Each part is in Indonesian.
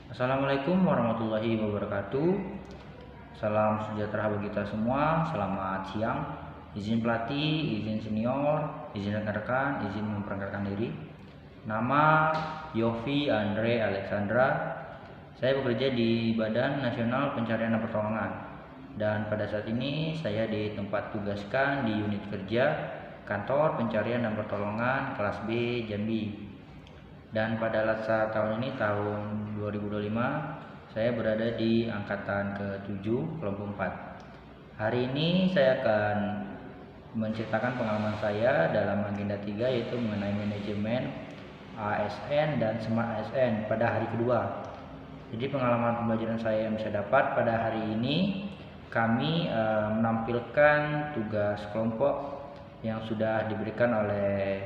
Assalamualaikum warahmatullahi wabarakatuh. Salam sejahtera bagi kita semua. Selamat siang. Izin pelatih, izin senior, izin rekan-rekan, izin memperkenalkan diri. Nama Yofi Andre Alexandra. Saya bekerja di Badan Nasional Pencarian dan Pertolongan. Dan pada saat ini saya ditempat tugaskan di unit kerja Kantor Pencarian dan Pertolongan kelas B Jambi. Dan pada latsar tahun ini, tahun 2025, saya berada di angkatan ke-7 kelompok 4. Hari ini saya akan menceritakan pengalaman saya dalam agenda 3, yaitu mengenai manajemen ASN dan Smart ASN pada hari kedua. Jadi pengalaman pembelajaran saya yang saya dapat pada hari ini, kami menampilkan tugas kelompok yang sudah diberikan oleh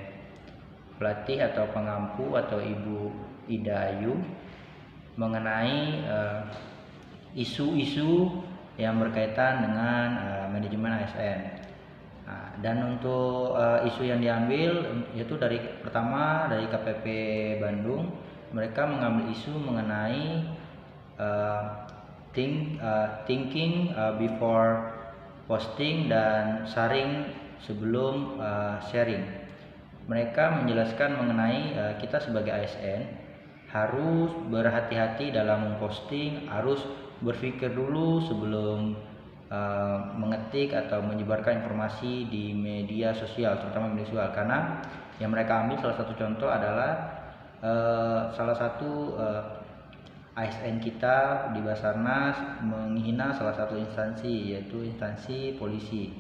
pelatih atau pengampu atau Ibu Ida Ayu mengenai isu-isu yang berkaitan dengan manajemen ASN. Dan untuk isu yang diambil yaitu pertama dari KPP Bandung, mereka mengambil isu mengenai thinking before posting dan sharing sebelum sharing. Mereka menjelaskan mengenai kita sebagai ASN harus berhati-hati dalam memposting, harus berpikir dulu sebelum mengetik atau menyebarkan informasi di media sosial, terutama media sosial. Karena yang mereka ambil salah satu contoh adalah salah satu ASN kita di Basarnas menghina salah satu instansi, yaitu instansi polisi.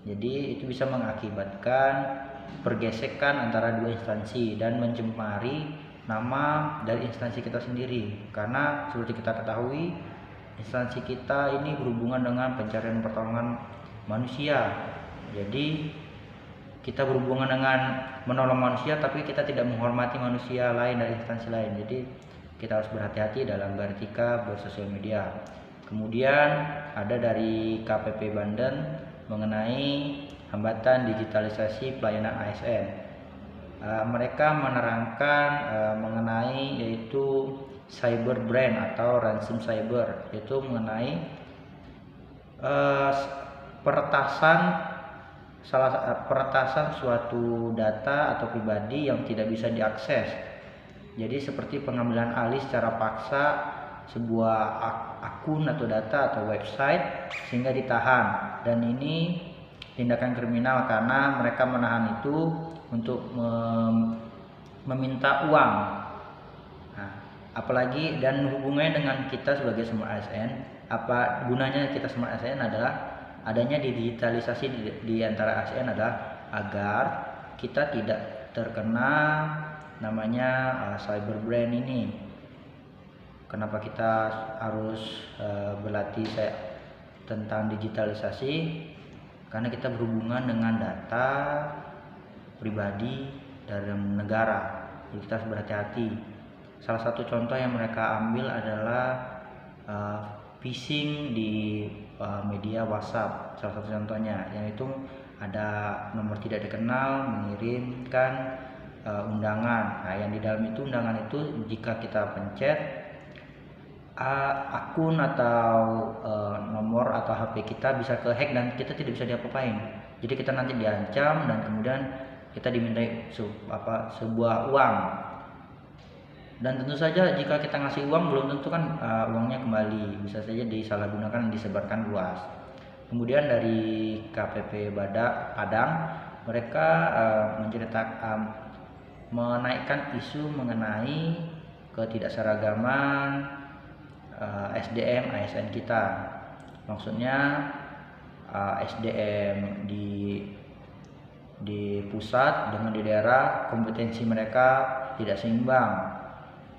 Jadi itu bisa mengakibatkan pergesekan antara dua instansi dan mencemari nama dari instansi kita sendiri. Karena seperti kita ketahui, instansi kita ini berhubungan dengan pencarian pertolongan manusia. Jadi kita berhubungan dengan menolong manusia, tapi kita tidak menghormati manusia lain dari instansi lain. Jadi kita harus berhati-hati dalam beretika bersosial media. Kemudian ada dari KPP Banten mengenai hambatan digitalisasi pelayanan ASN. Mereka menerangkan mengenai yaitu cyber brand atau ransom cyber, yaitu mengenai peretasan suatu data atau pribadi yang tidak bisa diakses. Jadi seperti pengambilan alih secara paksa sebuah akun atau data atau website sehingga ditahan, dan ini tindakan kriminal karena mereka menahan itu untuk meminta uang. Nah, apalagi dan hubungannya dengan kita sebagai Smart ASN, apa gunanya kita Smart ASN adalah adanya digitalisasi di antara ASN adalah agar kita tidak terkena namanya cyber brand ini. Kenapa kita harus berlatih tentang digitalisasi? Karena kita berhubungan dengan data pribadi dalam negara, jadi kita harus berhati-hati. Salah satu contoh yang mereka ambil adalah phishing di media WhatsApp. Salah satu contohnya yaitu ada nomor tidak dikenal mengirimkan undangan. Nah, yang di dalam itu undangan itu jika kita pencet, akun atau nomor atau HP kita bisa kehack dan kita tidak bisa diapa-apain. Jadi kita nanti diancam dan kemudian kita dimintai sebuah uang. Dan tentu saja jika kita ngasih uang belum tentu kan uangnya kembali, bisa saja disalahgunakan dan disebarkan luas. Kemudian dari KPP Padang, mereka menceritakan menaikkan isu mengenai ketidakseragaman SDM ASN kita. Maksudnya SDM di pusat dengan di daerah kompetensi mereka tidak seimbang.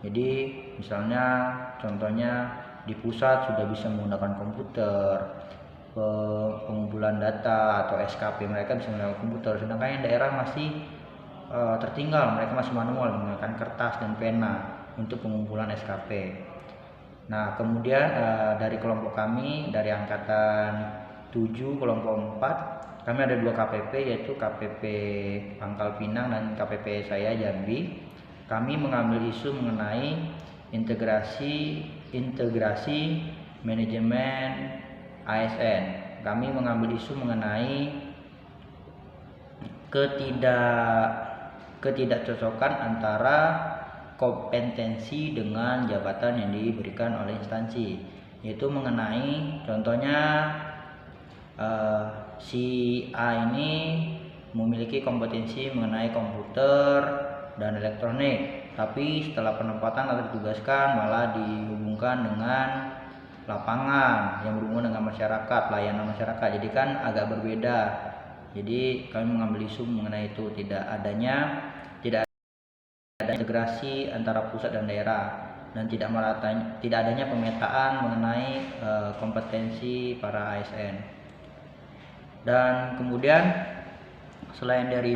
Jadi misalnya contohnya di pusat sudah bisa menggunakan komputer, pengumpulan data atau SKP mereka bisa menggunakan komputer, sedangkan yang daerah masih tertinggal, mereka masih manual menggunakan kertas dan pena untuk pengumpulan SKP. Nah, kemudian dari kelompok kami, dari angkatan 7 kelompok 4, kami ada 2 KPP, yaitu KPP Pangkal Pinang dan KPP saya Jambi. Kami mengambil isu mengenai integrasi manajemen ASN. Kami mengambil isu mengenai ketidakcocokan antara kompetensi dengan jabatan yang diberikan oleh instansi, yaitu mengenai contohnya si A ini memiliki kompetensi mengenai komputer dan elektronik, tapi setelah penempatan atau ditugaskan malah dihubungkan dengan lapangan yang berhubungan dengan masyarakat, layanan masyarakat. Jadi kan agak berbeda. Jadi kami mengambil isu mengenai itu tidak adanya integrasi antara pusat dan daerah, dan tidak adanya pemetaan mengenai kompetensi para ASN. Dan kemudian selain dari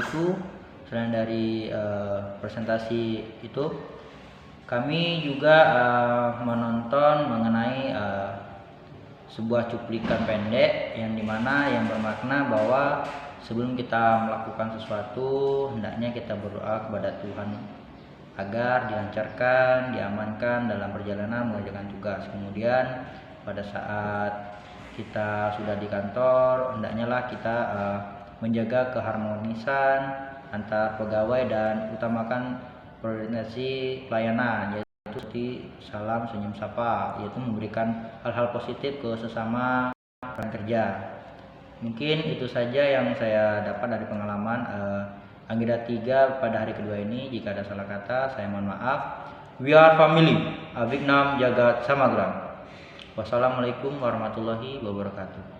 presentasi itu, kami juga menonton mengenai sebuah cuplikan pendek yang dimana yang bermakna bahwa sebelum kita melakukan sesuatu hendaknya kita berdoa kepada Tuhan agar dilancarkan, diamankan dalam perjalanan mengerjakan tugas. Kemudian pada saat kita sudah di kantor, hendaknya lah kita menjaga keharmonisan antar pegawai dan utamakan koordinasi pelayanan, yaitu seperti salam, senyum, sapa, yaitu memberikan hal-hal positif ke sesama rekan kerja. Mungkin itu saja yang saya dapat dari pengalaman Anggota 3 pada hari kedua ini. Jika ada salah kata, saya mohon maaf. We are family. Abhignam Jagat Samagram. Wassalamualaikum warahmatullahi wabarakatuh.